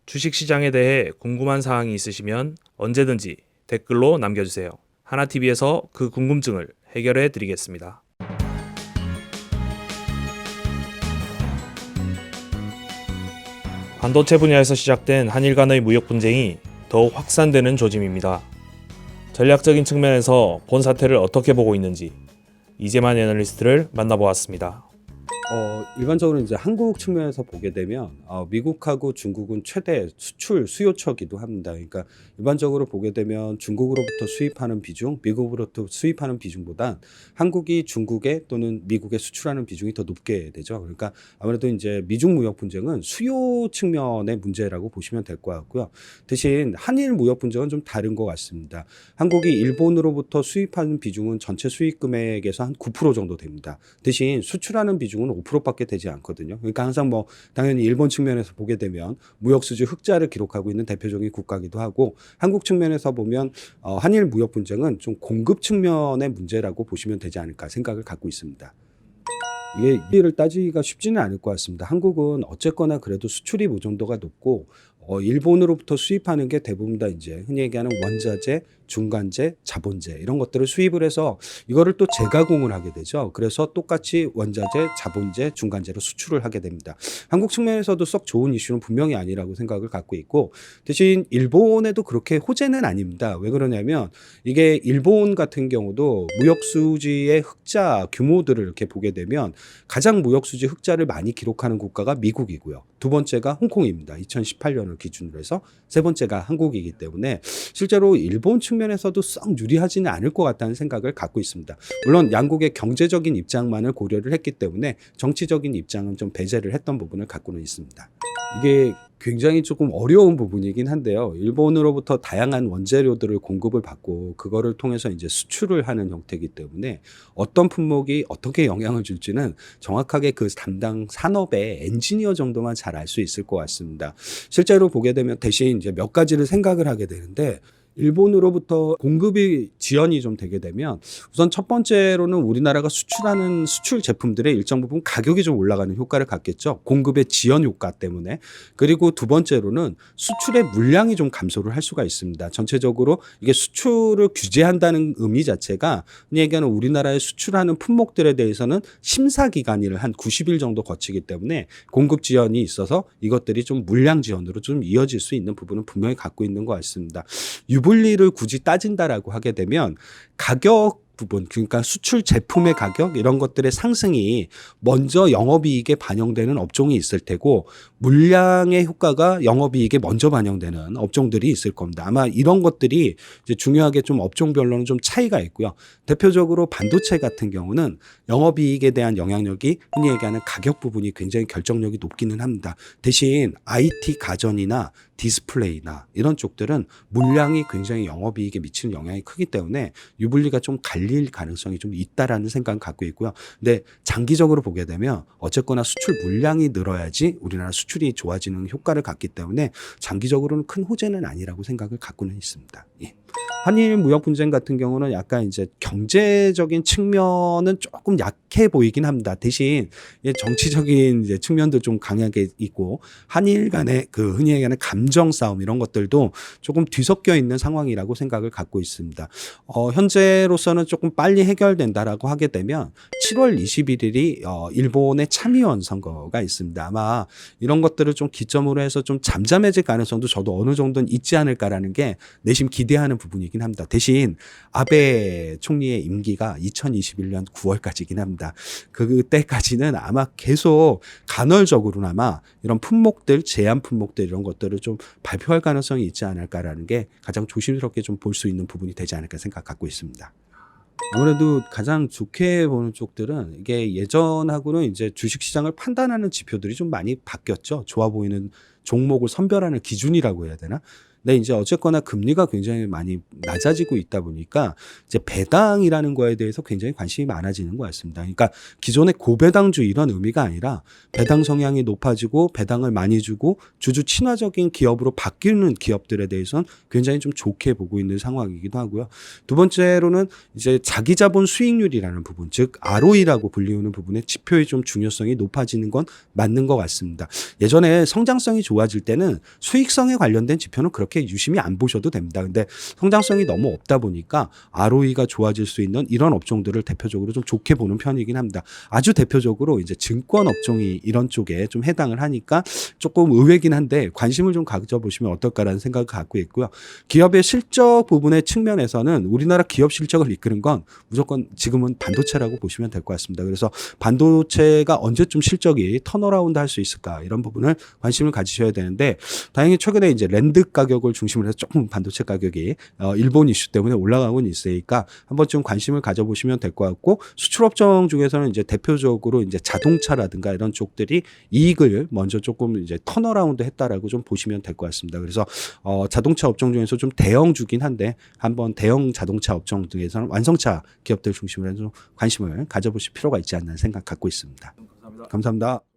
주식시장에 대해 궁금한 사항이 있으시면 언제든지 댓글로 남겨주세요. 하나TV에서 그 궁금증을 해결해 드리겠습니다. 반도체 분야에서 시작된 한일 간의 무역 분쟁이 더욱 확산되는 조짐입니다. 전략적인 측면에서 본 사태를 어떻게 보고 있는지 이재만 애널리스트를 만나보았습니다. 일반적으로 이제 한국 측면에서 보게 되면 미국하고 중국은 최대 수출 수요처기도 합니다. 그러니까 일반적으로 보게 되면 중국으로부터 수입하는 비중, 미국으로부터 수입하는 비중보다 한국이 중국에 또는 미국에 수출하는 비중이 더 높게 되죠. 그러니까 아무래도 이제 미중 무역 분쟁은 수요 측면의 문제라고 보시면 될 것 같고요. 대신 한일 무역 분쟁은 좀 다른 것 같습니다. 한국이 일본으로부터 수입하는 비중은 전체 수입 금액에서 한 9% 정도 됩니다. 대신 수출하는 비중은 5%밖에 되지 않거든요. 그러니까 항상 뭐 당연히 일본 측면에서 보게 되면 무역 수지 흑자를 기록하고 있는 대표적인 국가기도 하고, 한국 측면에서 보면 한일 무역 분쟁은 좀 공급 측면의 문제라고 보시면 되지 않을까 생각을 갖고 있습니다. 이게 이를 따지기가 쉽지는 않을 것 같습니다. 한국은 어쨌거나 그래도 수출이 보존도가 높고, 일본으로부터 수입하는 게 대부분 다 이제 흔히 얘기하는 원자재, 중간재, 자본재 이런 것들을 수입을 해서 이거를 또 재가공을 하게 되죠. 그래서 똑같이 원자재, 자본재, 중간재로 수출을 하게 됩니다. 한국 측면에서도 썩 좋은 이슈는 분명히 아니라고 생각을 갖고 있고, 대신 일본에도 그렇게 호재는 아닙니다. 왜 그러냐면 이게 일본 같은 경우도 무역 수지의 흑자 규모들을 이렇게 보게 되면 가장 무역 수지 흑자를 많이 기록하는 국가가 미국이고요. 두 번째가 홍콩입니다. 2018년을 기준으로 해서. 세 번째가 한국이기 때문에 실제로 일본 측면에서도 썩 유리하지는 않을 것 같다는 생각을 갖고 있습니다. 물론 양국의 경제적인 입장만을 고려를 했기 때문에 정치적인 입장은 좀 배제를 했던 부분을 갖고는 있습니다. 이게 굉장히 조금 어려운 부분이긴 한데요. 일본으로부터 다양한 원재료들을 공급을 받고 그거를 통해서 이제 수출을 하는 형태이기 때문에 어떤 품목이 어떻게 영향을 줄지는 정확하게 그 담당 산업의 엔지니어 정도만 잘 알 수 있을 것 같습니다. 실제로 보게 되면 대신 이제 몇 가지를 생각을 하게 되는데, 일본으로부터 공급이 지연이 좀 되게 되면 우선 첫 번째로는 우리나라가 수출하는 수출 제품들의 일정 부분 가격이 좀 올라가는 효과를 갖겠죠. 공급의 지연 효과 때문에. 그리고 두 번째로는 수출의 물량이 좀 감소를 할 수가 있습니다. 전체적으로 이게 수출을 규제한다는 의미 자체가 흔히 얘기하는 우리나라에 수출하는 품목들에 대해서는 심사 기간을 한 90일 정도 거치기 때문에 공급 지연이 있어서 이것들이 좀 물량 지연으로 좀 이어질 수 있는 부분은 분명히 갖고 있는 것 같습니다. 유불리를 굳이 따진다라고 하게 되면 가격 부분, 그러니까 수출 제품의 가격 이런 것들의 상승이 먼저 영업이익에 반영되는 업종이 있을 테고, 물량의 효과가 영업이익에 먼저 반영되는 업종들이 있을 겁니다. 아마 이런 것들이 이제 중요하게 좀 업종별로는 좀 차이가 있고요. 대표적으로 반도체 같은 경우는 영업이익에 대한 영향력이 흔히 얘기하는 가격 부분이 굉장히 결정력이 높기는 합니다. 대신 IT 가전이나 디스플레이나 이런 쪽들은 물량이 굉장히 영업이익에 미치는 영향이 크기 때문에 유불리가 좀 갈릴 가능성이 좀 있다라는 생각을 갖고 있고요. 근데 장기적으로 보게 되면 어쨌거나 수출 물량이 늘어야지 우리나라 수출이 좋아지는 효과를 갖기 때문에 장기적으로는 큰 호재는 아니라고 생각을 갖고는 있습니다. 예. 한일 무역 분쟁 같은 경우는 약간 이제 경제적인 측면은 조금 약해 보이긴 합니다. 대신 정치적인 이제 측면도 좀 강하게 있고, 한일 간의 그 흔히 얘기하는 감정 싸움 이런 것들도 조금 뒤섞여 있는 상황이라고 생각을 갖고 있습니다. 현재로서는 조금 빨리 해결된다라고 하게 되면 7월 21일이 일본의 참의원 선거가 있습니다. 아마 이런 것들을 좀 기점으로 해서 좀 잠잠해질 가능성도 저도 어느 정도는 있지 않을까라는 게 내심 기대하는 부분이긴 합니다. 대신 아베 총리의 임기가 2021년 9월까지긴 합니다. 그때까지는 아마 계속 간헐적으로나마 이런 품목들, 제한 품목들 이런 것들을 좀 발표할 가능성이 있지 않을까라는 게 가장 조심스럽게 좀 볼 수 있는 부분이 되지 않을까 생각 갖고 있습니다. 아무래도 가장 좋게 보는 쪽들은 이게 예전하고는 이제 주식시장을 판단하는 지표들이 좀 많이 바뀌었죠. 좋아 보이는 종목을 선별하는 기준이라고 해야 되나? 근데 이제 어쨌거나 금리가 굉장히 많이 낮아지고 있다 보니까 이제 배당이라는 거에 대해서 굉장히 관심이 많아지는 것 같습니다. 그러니까 기존의 고배당주 이런 의미가 아니라 배당 성향이 높아지고 배당을 많이 주고 주주 친화적인 기업으로 바뀌는 기업들에 대해서는 굉장히 좀 좋게 보고 있는 상황이기도 하고요. 두 번째로는 이제 자기자본 수익률이라는 부분, 즉 ROE라고 불리우는 부분의 지표의 좀 중요성이 높아지는 건 맞는 것 같습니다. 예전에 성장성이 좋아질 때는 수익성에 관련된 지표는 그렇게 유심히 안 보셔도 됩니다. 근데 성장성이 너무 없다 보니까 ROE가 좋아질 수 있는 이런 업종들을 대표적으로 좀 좋게 보는 편이긴 합니다. 아주 대표적으로 이제 증권 업종이 이런 쪽에 좀 해당을 하니까 조금 의외긴 한데 관심을 좀 가져보시면 어떨까라는 생각을 갖고 있고요. 기업의 실적 부분의 측면에서는 우리나라 기업 실적을 이끄는 건 무조건 지금은 반도체라고 보시면 될 것 같습니다. 그래서 반도체가 언제쯤 실적이 턴어라운드 할 수 있을까 이런 부분을 관심을 가지셔야 되는데 다행히 최근에 이제 랜드 가격을 중심으로 해서 조금 반도체 가격이 일본 이슈 때문에 올라가고는 있으니까 한 번쯤 관심을 가져보시면 될 것 같고 수출 업종 중에서는 이제 대표적으로 이제 자동차라든가 이런 쪽들이 이익을 먼저 조금 이제 턴어라운드 했다라고 좀 보시면 될 것 같습니다. 그래서 자동차 업종 중에서 좀 대형주긴 한데 한번 대형 자동차 업종 중에서는 완성차 기업들 중심으로 해서 좀 관심을 가져보실 필요가 있지 않나 생각 갖고 있습니다. 감사합니다.